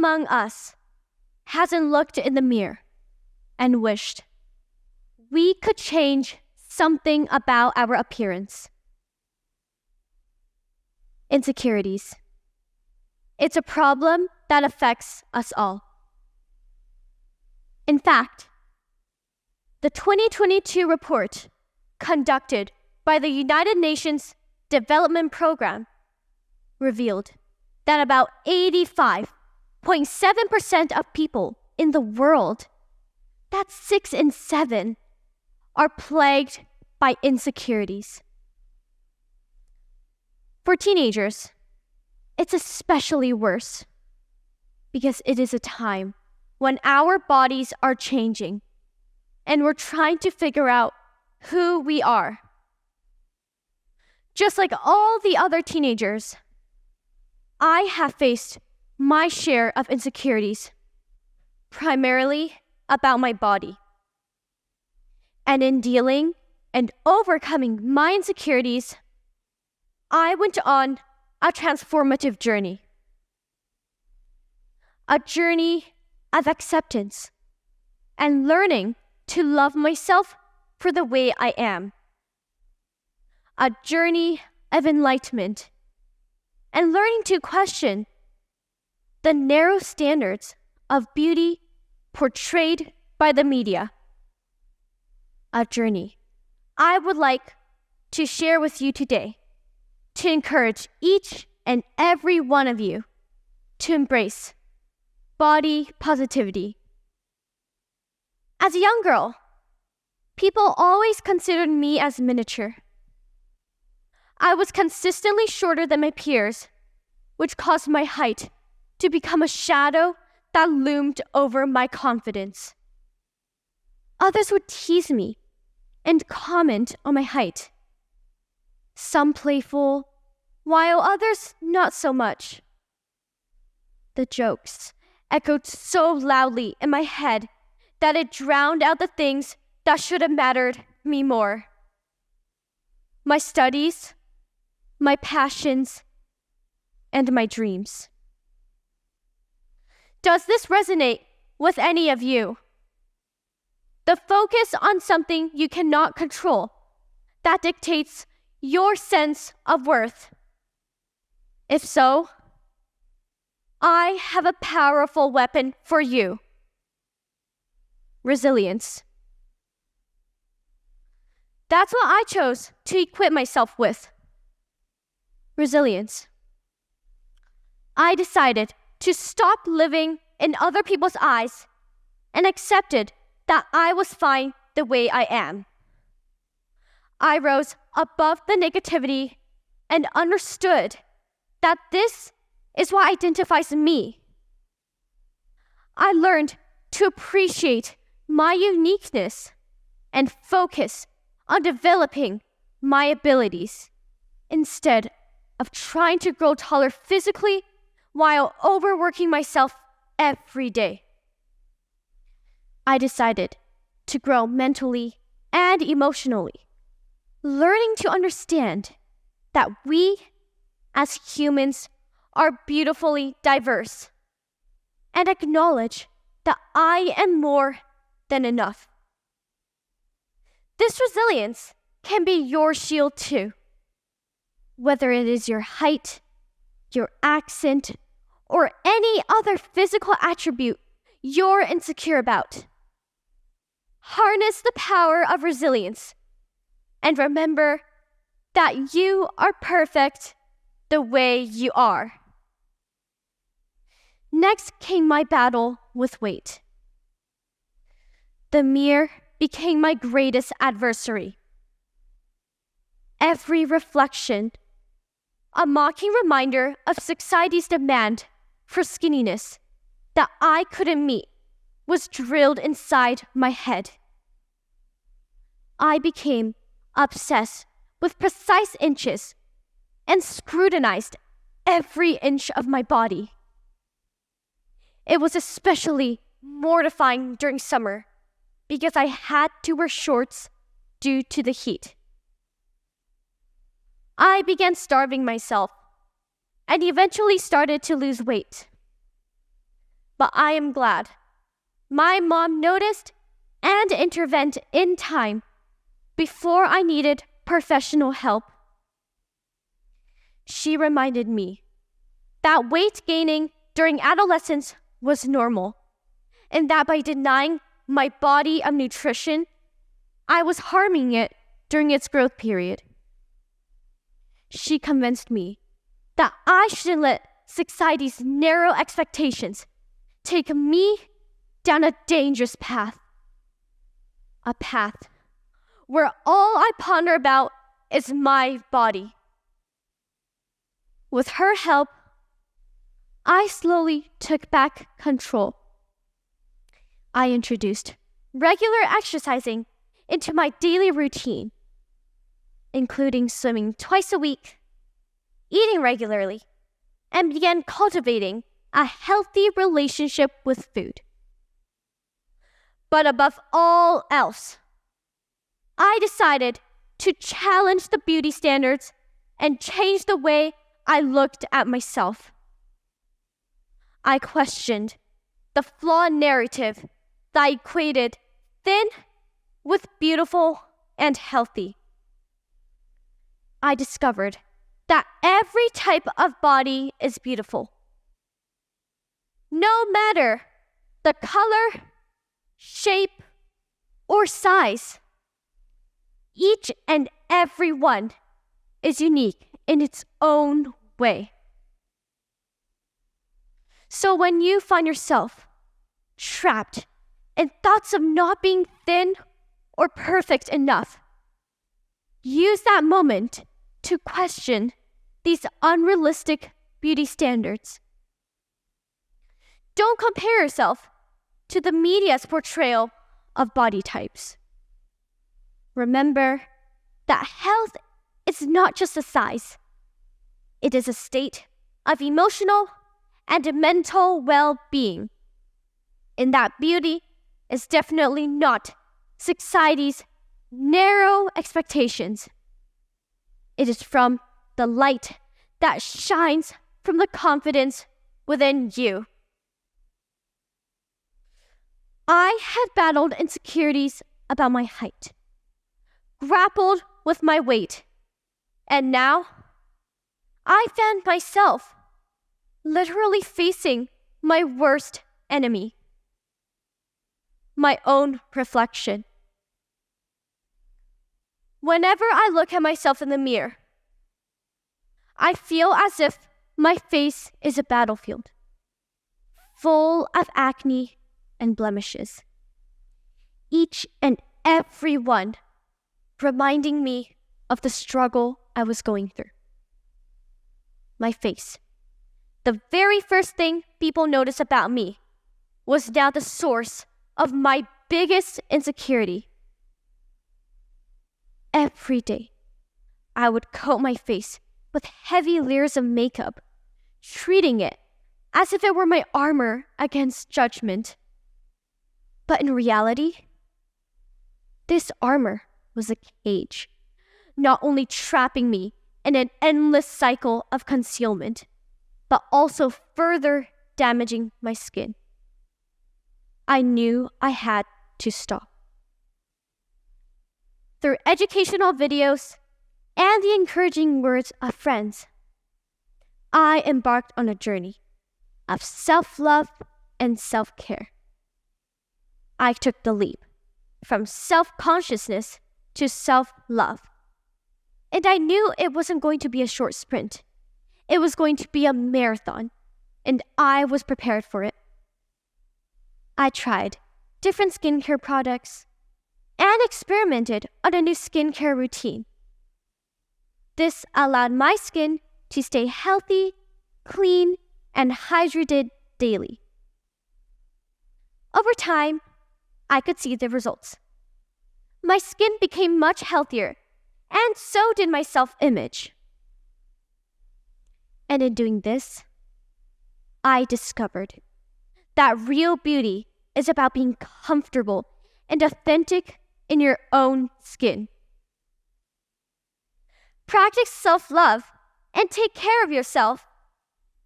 among us hasn't looked in the mirror and wished we could change something about our appearance? Insecurities. It's a problem that affects us all. In fact, the 2022 report conducted by the United Nations Development Program revealed that about 85.7% of people in the world, that's 6 in 7, are plagued by insecurities. For teenagers, it's especially worse because it is a time when our bodies are changing and we're trying to figure out who we are. Just like all the other teenagers, I have faced my share of insecurities, primarily about my body. And in dealing and overcoming my insecurities, I went on a transformative journey. A journey of acceptance and learning to love myself for the way I am. A journey of enlightenment and learning to question the narrow standards of beauty portrayed by the media. A journey I would like to share with you today to encourage each and every one of you to embrace body positivity. As a young girl, people always considered me as miniature. I was consistently shorter than my peers, which caused my height to become a shadow that loomed over my confidence. Others would tease me and comment on my height. Some playful, while others not so much. The jokes echoed so loudly in my head that it drowned out the things that should have mattered me more. My studies, my passions, and my dreams. Does this resonate with any of you? The focus on something you cannot control that dictates your sense of worth. If so, I have a powerful weapon for you. Resilience. That's what I chose to equip myself with. Resilience. I decided to stop living in other people's eyes and accepted that I was fine the way I am. I rose above the negativity and understood that this is what identifies me. I learned to appreciate my uniqueness and focus on developing my abilities instead of trying to grow taller physically while overworking myself every day. I decided to grow mentally and emotionally, learning to understand that we as humans are beautifully diverse and acknowledge that I am more than enough. This resilience can be your shield too. Whether it is your height, your accent, or any other physical attribute you're insecure about. Harness the power of resilience and remember that you are perfect the way you are. Next came my battle with weight. The mirror became my greatest adversary. Every reflection, a mocking reminder of society's demand for skinniness that I couldn't meet, was drilled inside my head. I became obsessed with precise inches and scrutinized every inch of my body. It was especially mortifying during summer because I had to wear shorts due to the heat. I began starving myself and eventually started to lose weight. but I am glad my mom noticed and intervened in time before I needed professional help. She reminded me that weight gaining during adolescence was normal, and that by denying my body of nutrition, I was harming it during its growth period. She convinced me that I shouldn't let society's narrow expectations take me down a dangerous path. A path where all I ponder about is my body. With her help, I slowly took back control. I introduced regular exercising into my daily routine, including swimming twice a week, eating regularly, and began cultivating a healthy relationship with food. But above all else, I decided to challenge the beauty standards and change the way I looked at myself. I questioned the flawed narrative that equated thin with beautiful and healthy. I discovered that every type of body is beautiful. No matter the color, shape, or size, each and every one is unique in its own way. So when you find yourself trapped in thoughts of not being thin or perfect enough, use that moment to question these unrealistic beauty standards. Don't compare yourself to the media's portrayal of body types. Remember that health is not just a size. It is a state of emotional and mental well-being. And that beauty is definitely not society's narrow expectations. It is from the light that shines from the confidence within you. I had battled insecurities about my height, grappled with my weight, and now I found myself literally facing my worst enemy, my own reflection. Whenever I look at myself in the mirror, I feel as if my face is a battlefield, full of acne and blemishes, each and every one reminding me of the struggle I was going through. My face, the very first thing people notice about me, was now the source of my biggest insecurity. Every day, I would coat my face with heavy layers of makeup, treating it as if it were my armor against judgment. But in reality, this armor was a cage, not only trapping me in an endless cycle of concealment, but also further damaging my skin. I knew I had to stop. Through educational videos and the encouraging words of friends, I embarked on a journey of self-love and self-care. I took the leap from self-consciousness to self-love. And I knew it wasn't going to be a short sprint. It was going to be a marathon, and I was prepared for it. I tried different skincare products and experimented on a new skincare routine. This allowed my skin to stay healthy, clean, and hydrated daily. Over time, I could see the results. My skin became much healthier, and so did my self-image. And in doing this, I discovered that real beauty is about being comfortable and authentic in your own skin. Practice self-love and take care of yourself.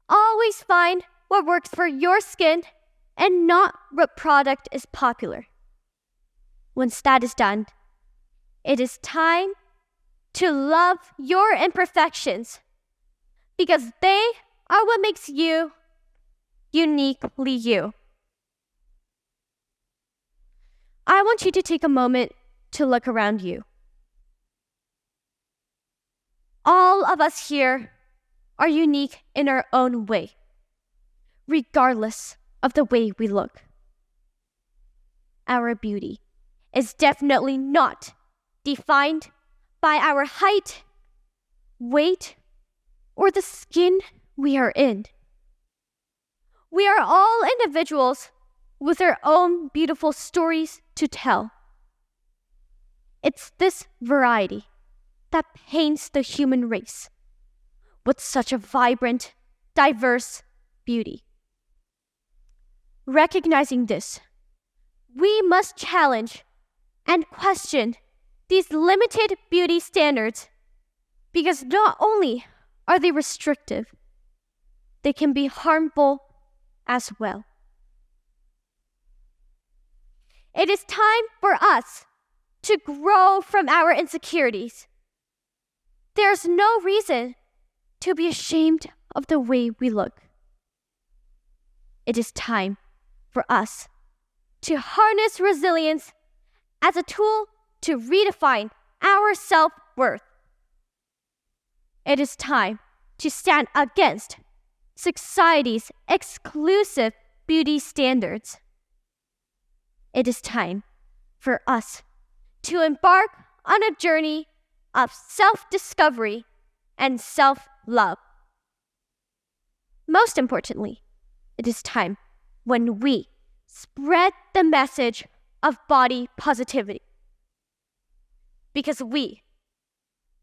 Always find what works for your skin and not what product is popular. Once that is done, it is time to love your imperfections because they are what makes you uniquely you. I want you to take a moment to look around you. All of us here are unique in our own way, regardless of the way we look. Our beauty is definitely not defined by our height, weight, or the skin we are in. We are all individuals with our own beautiful stories to tell. It's this variety that paints the human race with such a vibrant, diverse beauty. Recognizing this, we must challenge and question these limited beauty standards because not only are they restrictive, they can be harmful as well. It is time for us to grow from our insecurities. There's no reason to be ashamed of the way we look. It is time for us to harness resilience as a tool to redefine our self-worth. It is time to stand against society's exclusive beauty standards. It is time for us to embark on a journey of self-discovery and self-love. Most importantly, it is time when we spread the message of body positivity. Because we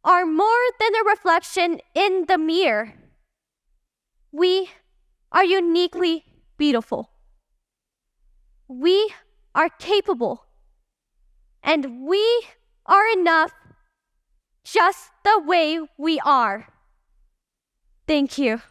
are more than a reflection in the mirror. We are uniquely beautiful. We are capable. And we are enough just the way we are. Thank you.